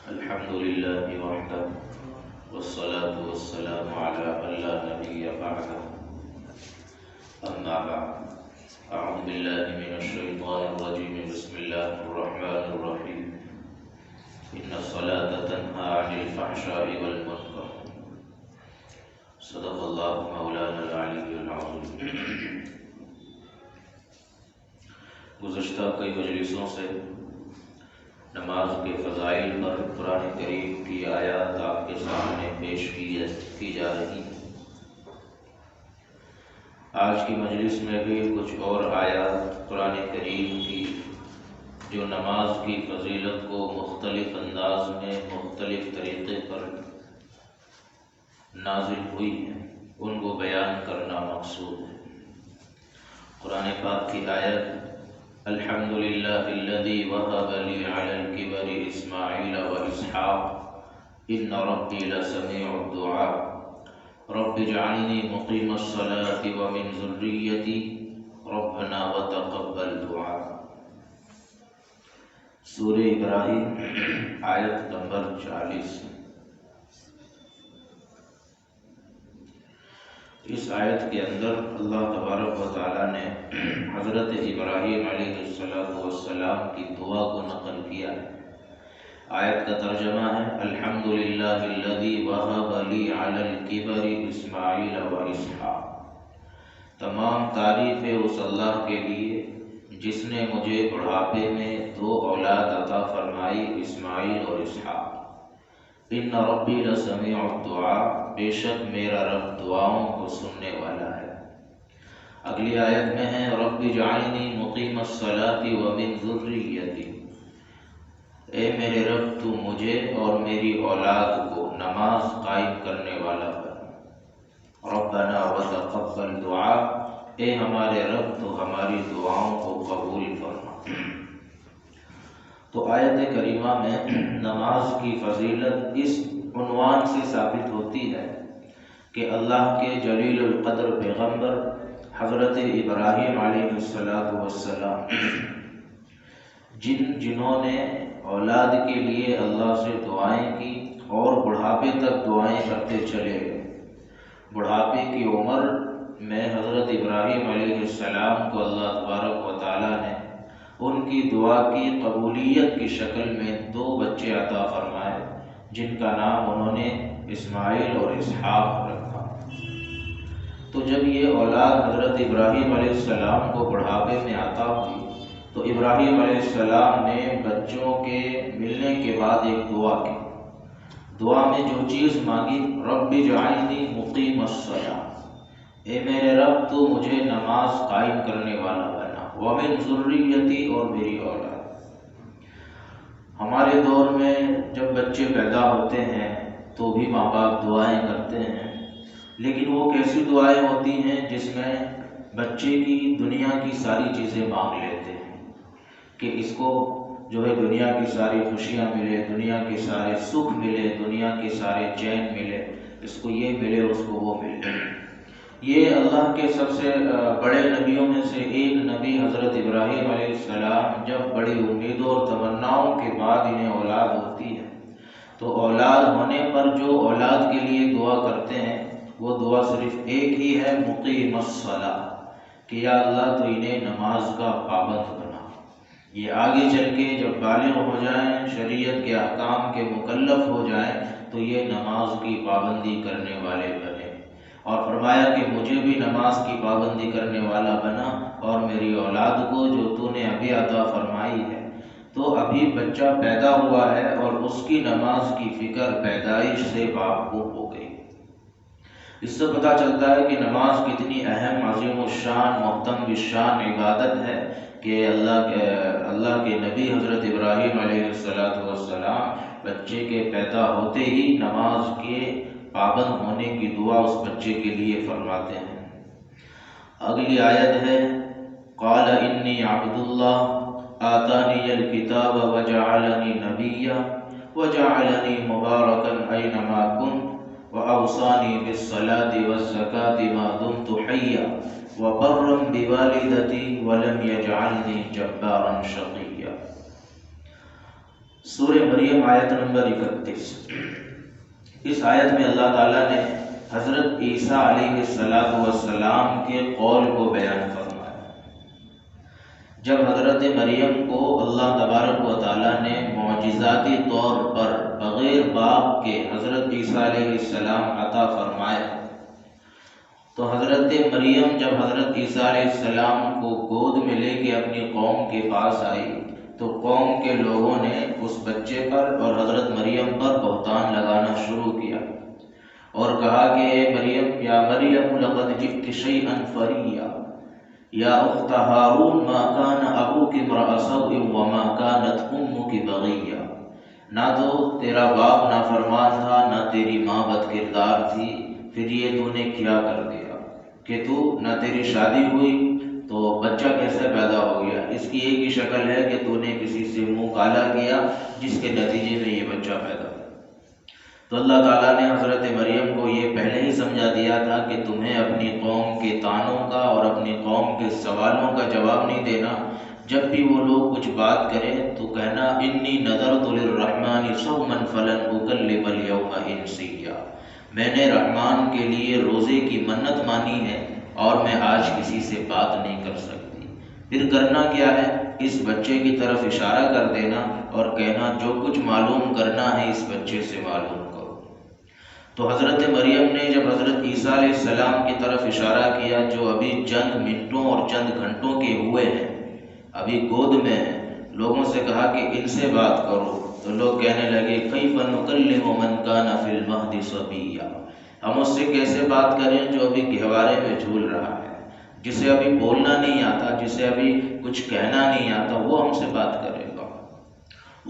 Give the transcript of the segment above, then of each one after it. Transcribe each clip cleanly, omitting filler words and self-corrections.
الحمد لله وحده والصلاة والسلام على من لا نبي بعده أما بعد أعوذ بالله من الشيطان الرجيم بسم الله الرحمن الرحيم إن الصلاة تنهى عن الفحشاء والمنكر صدق الله مولانا العلي العظيم۔ گزشتہ کئی مجلسوں سے نماز کے فضائل پر قرآن کریم کی آیات آپ کے سامنے پیش کی جا رہی ہیں۔ آج کی مجلس میں بھی کچھ اور آیات قرآن کریم کی جو نماز کی فضیلت کو مختلف انداز میں مختلف طریقے پر نازل ہوئی ہیں، ان کو بیان کرنا مقصود ہے۔ قرآن پاک کی آیت الحمد للہ الذی وہب لی علی الکبر اسماعیل و اسحاق ان ربی لسمیع الدعاء رب اجعلنی مقیم الصلاة ومن ذریتی ربنا وتقبل دعاء۔ سورہ ابراہیم آیت نمبر 40۔ اس آیت کے اندر اللہ تبارک و تعالیٰ نے حضرت ابراہیم علیہ السلام کی دعا کو نقل کیا ہے۔ آیت کا ترجمہ ہے الحمدللہ الذی وہب لی علی الکبر اسماعیل و اسحاق۔ تمام تعریفیں اس اللہ کے لیے جس نے مجھے بڑھاپے میں 2 اولاد عطا فرمائی، اسماعیل اور اسحاق۔ ان ربی لسمیع الدعاء، بے شک میرا رب دعاؤں کو سننے والا ہے۔ اگلی آیت میں ہے رب اجعلنی مقیم الصلاة ومن ذریتی، اے میرے رب تو مجھے اور میری اولاد کو نماز قائم کرنے والا بنا۔ ربنا وتقبل دعاء، اے ہمارے رب تو ہماری دعاؤں کو قبول فرما۔ تو آیت کریمہ میں نماز کی فضیلت اس عنوان سے ثابت ہوتی ہے کہ اللہ کے جلیل القدر پیغمبر حضرت ابراہیم علیہ السلام جنہوں نے اولاد کے لیے اللہ سے دعائیں کی اور بڑھاپے تک دعائیں کرتے چلے گئے۔ بڑھاپے کی عمر میں حضرت ابراہیم علیہ السلام کو اللہ تبارک و تعالیٰ نے ان کی دعا کی قبولیت کی شکل میں 2 بچے عطا فرمائے، جن کا نام انہوں نے اسماعیل اور اسحاق رکھا۔ تو جب یہ اولاد حضرت ابراہیم علیہ السلام کو بڑھاپے میں عطا ہوئی تو ابراہیم علیہ السلام نے بچوں کے ملنے کے بعد ایک دعا کی۔ دعا میں جو چیز مانگی رب اجعلنی مقیم الصلاة، اے میرے رب تو مجھے نماز قائم کرنے والا بنا، ومن ذریتی، اور میری اولاد۔ ہمارے دور میں جب بچے پیدا ہوتے ہیں تو بھی ماں باپ دعائیں کرتے ہیں، لیکن وہ کیسی دعائیں ہوتی ہیں جس میں بچے کی دنیا کی ساری چیزیں مانگ لیتے ہیں کہ اس کو جو ہے دنیا کی ساری خوشیاں ملے، دنیا کے سارے سکھ ملے، دنیا کے سارے چین ملے، اس کو یہ ملے، اس کو وہ ملے۔ یہ اللہ کے سب سے بڑے نبیوں میں سے ایک نبی حضرت ابراہیم علیہ السلام جب بڑی امیدوں اور تمناؤں کے بعد انہیں اولاد ہوتی ہے تو اولاد ہونے پر جو اولاد کے لیے دعا کرتے ہیں وہ دعا صرف ایک ہی ہے، مقیم الصلاة، کہ یا اللہ تو انہیں نماز کا پابند بنا۔ یہ آگے چل کے جب بالغ ہو جائیں، شریعت کے احکام کے مکلف ہو جائیں تو یہ نماز کی پابندی کرنے والے بنے۔ اور فرمایا کہ مجھے بھی نماز کی پابندی کرنے والا بنا اور میری اولاد کو جو تو نے ابھی عطا فرمائی ہے۔ تو ابھی بچہ پیدا ہوا ہے اور اس کی نماز کی فکر پیدائش سے باپ کو ہو گئی۔ اس سے پتہ چلتا ہے کہ نماز کتنی اہم، عظیم الشان، محتم بالشان عبادت ہے کہ اللہ کے نبی حضرت ابراہیم علیہ السلام بچے کے پیدا ہوتے ہی نماز کے پابند ہونے کی دعا اس بچے کے لیے فرماتے ہیں۔ اگلی آیت ہے قال انی عبد اللہ آتانی الکتاب وجعلنی نبیا وجعلنی مبارکا اینما کنت وأوصاني بالصلاة والزكاة ما دمت حيا وبرا بوالدتي ولم يجعلني جبارا شقيا۔ سورہ مریم آیت نمبر 31۔ اس آیت میں اللہ تعالیٰ نے حضرت عیسیٰ علیہ السلام کے قول کو بیان فرمایا۔ جب حضرت مریم کو اللہ تبارک و تعالیٰ نے معجزاتی طور پر بغیر باپ کے حضرت عیسیٰ علیہ السلام عطا فرمائے، تو حضرت مریم جب حضرت عیسیٰ علیہ السلام کو گود میں لے کے اپنی قوم کے پاس آئی تو قوم کے لوگوں نے اس بچے پر اور حضرت مریم پر بہتان لگانا شروع کیا اور کہا کہ اے مریم، یا مریم لقد جئت شیئا فریا، یا اخت ہارون ما کان ابوک امرأ سوء وما کانت امک بغیا، نہ تو تیرا باپ نافرمان تھا نہ تیری ماں بد کردار تھی، پھر یہ تو نے کیا کر دیا کہ تو نہ تیری شادی ہوئی تو بچہ کیسے پیدا ہو گیا؟ اس کی ایک ہی شکل ہے کہ تو نے کسی سے منہ کالا کیا جس کے نتیجے میں یہ بچہ پیدا ہوا۔ تو اللہ تعالیٰ نے حضرت مریم کو یہ پہلے ہی سمجھا دیا تھا کہ تمہیں اپنی قوم کے طعنوں کا اور اپنی قوم کے سوالوں کا جواب نہیں دینا۔ جب بھی وہ لوگ کچھ بات کریں تو کہنا انی نذرت للرحمن صوما فلن اکلم اليوم انسیا، میں نے رحمان کے لیے روزے کی منت مانی ہے اور میں آج کسی سے بات نہیں کر سکتی۔ پھر کرنا کیا ہے؟ اس بچے کی طرف اشارہ کر دینا اور کہنا جو کچھ معلوم کرنا ہے اس بچے سے معلوم کرو۔ تو حضرت مریم نے جب حضرت عیسیٰ علیہ السلام کی طرف اشارہ کیا جو ابھی چند منٹوں اور چند گھنٹوں کے ہوئے ہیں، ابھی گود میں ہیں، لوگوں سے کہا کہ ان سے بات کرو، تو لوگ کہنے لگے کیف نکلم من کان فی المہد صبیا، ہم اس سے کیسے بات کریں جو ابھی گہوارے میں جھول رہا ہے، جسے ابھی بولنا نہیں آتا، جسے ابھی کچھ کہنا نہیں آتا، وہ ہم سے بات کرے گا۔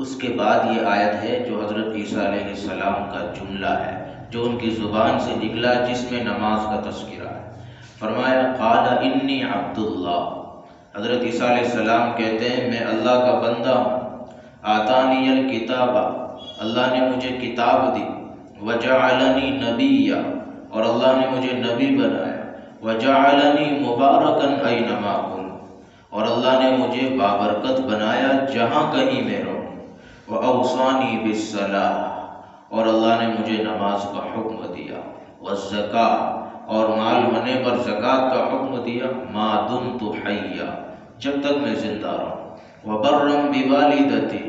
اس کے بعد یہ آیت ہے جو حضرت عیسیٰ علیہ السلام کا جملہ ہے جو ان کی زبان سے نکلا، جس میں نماز کا تذکرہ ہے۔ فرمایا قال انی عبد اللہ، حضرت عیسیٰ علیہ السلام کہتے ہیں میں اللہ کا بندہ ہوں، آتانی الکتاب، اللہ نے مجھے کتاب دی، وجعلنی نبیا، اور اللہ نے مجھے نبی بنایا، وجعلنی مبارکا اینما کنت، اور اللہ نے مجھے بابرکت بنایا جہاں کہیں میں رہوں، واوصانی بالصلاۃ، اور اللہ نے مجھے نماز کا حکم دیا، والزکاۃ، اور مال ہونے پر زکوٰۃ کا حکم دیا، ما دمت حیا، جب تک میں زندہ رہوں، وبرا بوالدتی،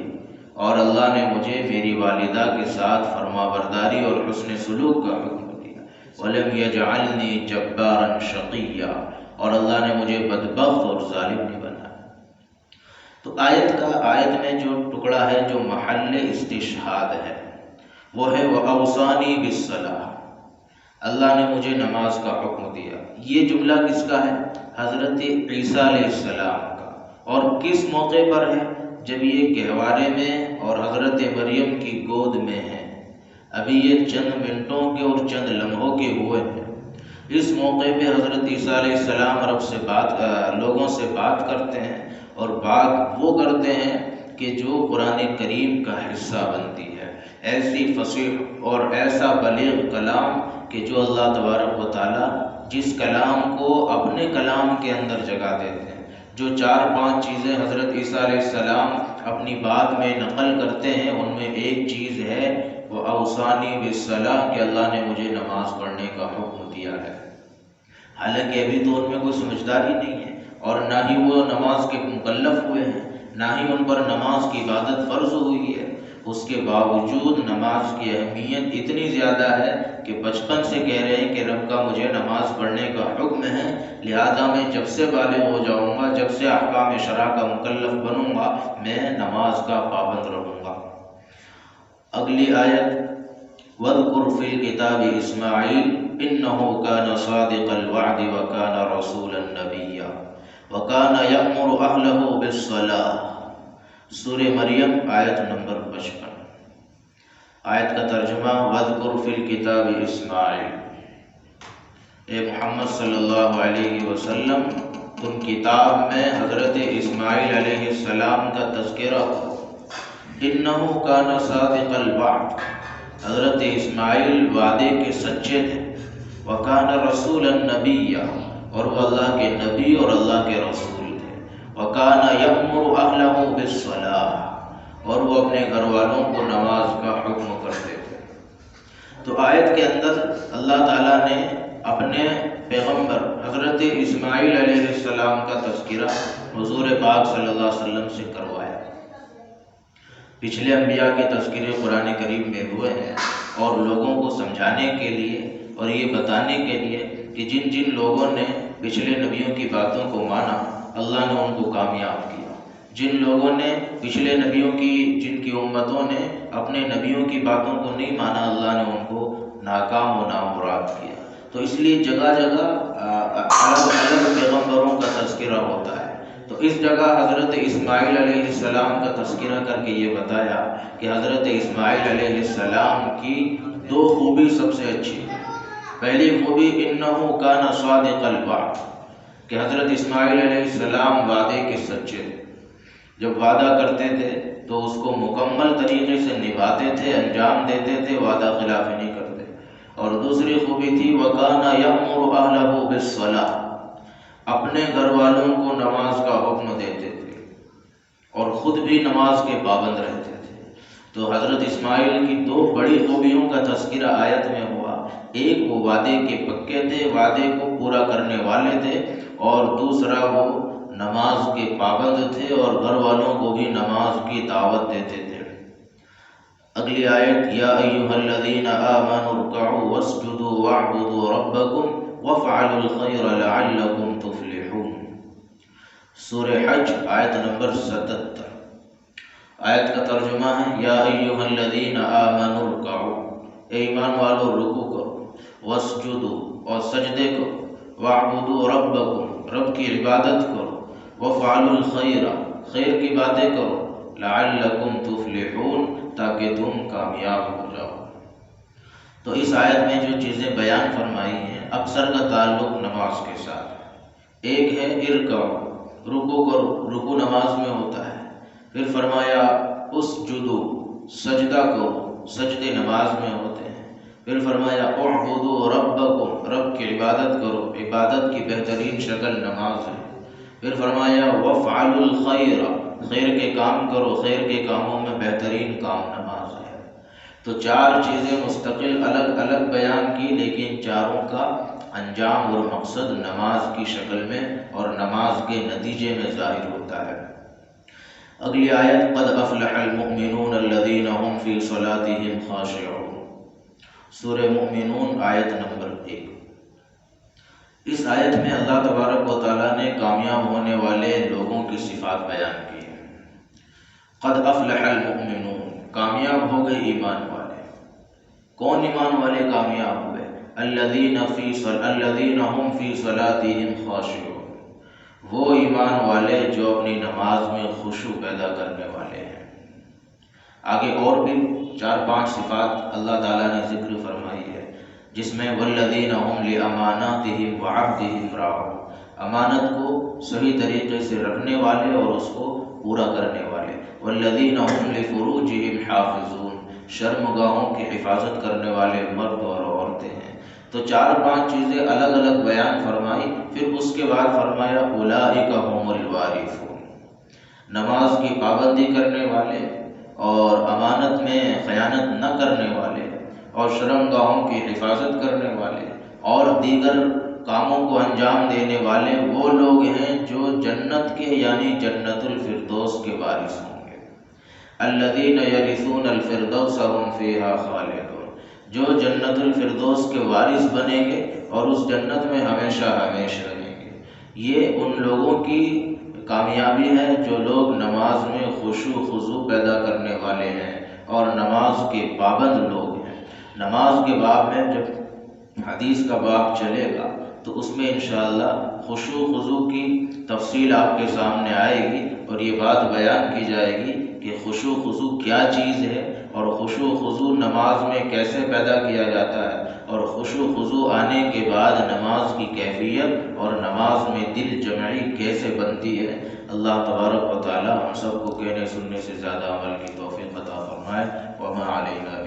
اور اللہ نے مجھے میری والدہ کے ساتھ فرما برداری اور حسن سلوک کا حکم دیا، ولم یجعلنی جبارا شقیا، اور اللہ نے مجھے بدبخت اور ظالم نہیں بنایا۔ تو آیت میں جو ٹکڑا ہے جو محل استشہاد ہے وہ ہے وَأَوْصَانِي بِالصَّلَاةِ، اللہ نے مجھے نماز کا حکم دیا۔ یہ جملہ کس کا ہے؟ حضرت عیسیٰ علیہ السلام کا، اور کس موقع پر ہے؟ جب یہ گہوارے میں اور حضرت مریم کی گود میں ہیں، ابھی یہ چند منٹوں کے اور چند لمحوں کے ہوئے ہیں۔ اس موقع پہ حضرت عیسیٰ علیہ السلام رب سے لوگوں سے بات کرتے ہیں، اور بات وہ کرتے ہیں کہ جو قرآن کریم کا حصہ بنتی ہے، ایسی فصیح اور ایسا بلیغ کلام کہ جو اللہ تبارک و تعالیٰ جس کلام کو اپنے کلام کے اندر جگہ دیتے ہیں۔ جو 4-5 چیزیں حضرت عیسیٰ علیہ السلام اپنی بات میں نقل کرتے ہیں، ان میں ایک چیز ہے وہ اوصانی بالصلاۃ، کہ اللہ نے مجھے نماز پڑھنے کا حکم دیا ہے۔ حالانکہ ابھی تو ان میں کوئی سمجھداری نہیں ہے، اور نہ ہی وہ نماز کے مکلف ہوئے ہیں، نہ ہی ان پر نماز کی عبادت فرض ہوئی ہے۔ اس کے باوجود نماز کی اہمیت اتنی زیادہ ہے کہ بچپن سے کہہ رہے ہیں کہ رب کا مجھے نماز پڑھنے کا حکم ہے، لہذا میں جب سے بالغ ہو جاؤں گا، جب سے احکام شرع کا مکلف بنوں گا، میں نماز کا پابند رہوں گا۔ اگلی آیت وَاذْكُرْ فِي الْكِتَابِ إِسْمَاعِيلَ إِنَّهُ كَانَ صَادِقَ الْوَعْدِ وَكَانَ رَسُولًا نَبِيًّا وَكَانَ يَأْمُرُ أَهْلَهُ بِالصَّلَاةِ۔ سورہ مریم آیت نمبر 55۔ آیت کا ترجمہ وَاذْكُرْ فِي الْكِتَابِ إِسْمَاعِيلَ، اے محمد صلی اللہ علیہ وسلم تم کتاب میں حضرت اسماعیل علیہ السلام کا تذکرہ کرو۔ إِنَّهُ كَانَ صَادِقَ الْوَعْدِ، حضرت اسماعیل وعدے کے سچے تھے، وَكَانَ رَسُولًا نَبِيًّا، اور وہ اللہ کے نبی اور اللہ کے رسول تھے، وَكَانَ يَأْمُرُ أَهْلَهُ بِالصَّلَاةِ، اور وہ اپنے گھر والوں کو نماز کا حکم کرتے تھے۔ تو آیت کے اندر اللہ تعالیٰ نے اپنے پیغمبر حضرت اسماعیل علیہ السلام کا تذکرہ حضور پاک صلی اللہ علیہ وسلم سے کروایا۔ پچھلے انبیاء کے تذکرے قرآن کریم میں ہوئے ہیں، اور لوگوں کو سمجھانے کے لیے اور یہ بتانے کے لیے کہ جن جن لوگوں نے پچھلے نبیوں کی باتوں کو مانا اللہ نے ان کو کامیاب کیا، جن لوگوں نے پچھلے نبیوں کی جن کی امتوں نے اپنے نبیوں کی باتوں کو نہیں مانا اللہ نے ان کو ناکام و نامراد کیا۔ تو اس لیے جگہ جگہ الگ الگ پیغمبروں کا تذکرہ ہوتا ہے۔ تو اس جگہ حضرت اسماعیل علیہ السلام کا تذکرہ کر کے یہ بتایا کہ حضرت اسماعیل علیہ السلام کی دو خوبی سب سے اچھی ہے۔ پہلی خوبی انہو کان صادق الوعد، کہ حضرت اسماعیل علیہ السلام وعدے کے سچے تھے، جب وعدہ کرتے تھے تو اس کو مکمل طریقے سے نبھاتے تھے، انجام دیتے تھے، وعدہ خلافی نہیں کرتے۔ اور دوسری خوبی تھی وَكَانَ يَأْمُرُ أَهْلَهُ بِالصَّلَاةِ، اپنے گھر والوں کو نماز کا حکم دیتے تھے اور خود بھی نماز کے پابند رہتے تھے۔ تو حضرت اسماعیل کی دو بڑی خوبیوں کا تذکرہ آیت میں ہوا، ایک وہ وعدے کے پکے تھے، وعدے کو پورا کرنے والے تھے، اور دوسرا وہ نماز کے پابند تھے اور گھر والوں کو بھی نماز کی دعوت دیتے تھے۔ اگلی آیت یا ایھا الذین آمنوا ارکعوا واسجدوا واعبدوا ربکم وافعلوا الخیر لعلکم تفلحون، سورہ حج آیت نمبر 77۔ آیت کا ترجمہ ہے یا ایھا الذین آمنوا ارکعوا، اے ایمان والو رکوع کرو، واسجدوا اور سجدے کرو، واعبدوا ربکم رب کی عبادت کرو، وَفْعَلُوا الْخَيْرَ خیر کی باتیں کرو، لَعَلَّكُمْ تُفْلِحُونَ تاکہ تم کامیاب ہو جاؤ۔ تو اس آیت میں جو چیزیں بیان فرمائی ہیں اکثر کا تعلق نماز کے ساتھ ہے۔ ایک ہے ارکعوا، رکوع کرو، رکوع نماز میں ہوتا ہے۔ پھر فرمایا اسجدوا، سجدہ کرو، سجدے نماز میں ہوتے ہیں۔ پھر فرمایا اعبدوا ربکم، رب کی عبادت کرو، عبادت کی بہترین شکل نماز ہے۔ پھر فرمایا وَافْعَلُوا الْخَيْرَ، خیر کے کام کرو، خیر کے کاموں میں بہترین کام نماز ہے۔ تو چار چیزیں مستقل الگ الگ بیان کی، لیکن چاروں کا انجام اور مقصد نماز کی شکل میں اور نماز کے نتیجے میں ظاہر ہوتا ہے۔ اگلی آیت قد افلح المؤمنون الذین هم فی صلاتهم خاشعون، سورہ مؤمنون آیت نمبر 1۔ اس آیت میں اللہ تبارک و تعالیٰ نے کامیاب ہونے والے لوگوں کی صفات بیان کی ہیں۔ قد افلح المؤمنون، کامیاب ہو گئے ایمان والے۔ کون ایمان والے کامیاب ہوئے؟ الذین هم فی صلاتهم خاشعون، وہ ایمان والے جو اپنی نماز میں خشوع پیدا کرنے والے ہیں۔ آگے اور بھی 4-5 صفات اللہ تعالیٰ نے ذکر فرمائی ہے، جس میں والذین هم لاماناتهم وعهدهم راعون، امانت کو صحیح طریقے سے رکھنے والے اور اس کو پورا کرنے والے۔ والذین هم لفروجهم حافظون، شرمگاہوں کی حفاظت کرنے والے مرد اور عورتیں ہیں۔ تو 4-5 چیزیں الگ الگ بیان فرمائی، پھر اس کے بعد فرمایا اولئک هم الوارثون، نماز کی پابندی کرنے والے اور امانت میں خیانت نہ کرنے والے اور شرمگاہوں کی حفاظت کرنے والے اور دیگر کاموں کو انجام دینے والے وہ لوگ ہیں جو جنت کے یعنی جنت الفردوس کے وارث ہوں گے۔ الذین یرثون الفردوس هم فیہا خالدون، جو جنت الفردوس کے وارث بنیں گے اور اس جنت میں ہمیشہ ہمیشہ رہیں گے۔ یہ ان لوگوں کی کامیابی ہے جو لوگ نماز میں خشوع خضوع پیدا کرنے والے ہیں اور نماز کے پابند لوگ ہیں۔ نماز کے باب میں جب حدیث کا باب چلے گا تو اس میں انشاءاللہ خشوع خضوع کی تفصیل آپ کے سامنے آئے گی اور یہ بات بیان کی جائے گی کہ خشوع خضوع کیا چیز ہے اور خشوع خضوع نماز میں کیسے پیدا کیا جاتا ہے، اور خشوع خضوع آنے کے بعد نماز کی کیفیت اور نماز میں دل جمعی کیسے بنتی ہے۔ اللہ تبارک و تعالی ہم سب کو کہنے سننے سے زیادہ عمل کی توفیق عطا فرمائے۔ وما علینا